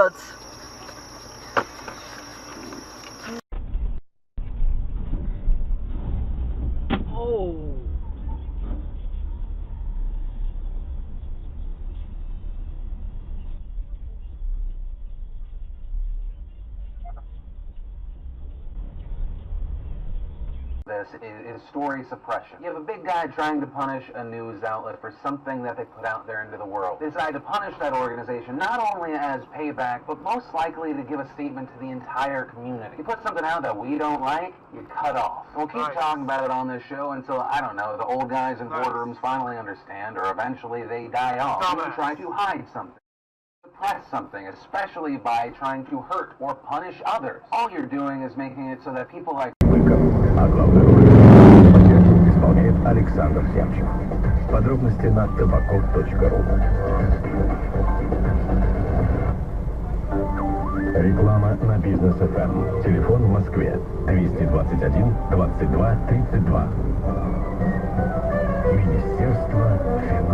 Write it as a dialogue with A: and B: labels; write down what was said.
A: Пиздец. Оу.
B: This is story suppression. You have a big guy trying to punish a news outlet for something that they put out there into the world. They decide to punish that organization not only as payback, but most likely to give a statement to the entire community. You put something out that we don't like, you cut off. We'll keep talking about it on this show until, I don't know, the old guys in boardrooms finally understand, or eventually they die off and try to hide something. Suppress something, especially by trying to hurt or punish others. All you're doing is making it so that people like
C: А главную роль по-чешски исполняет Александр Сямчев. Подробности на табаков.ру. Реклама на Бизнес ФМ. Телефон в Москве 221 22 32. Министерство финансов.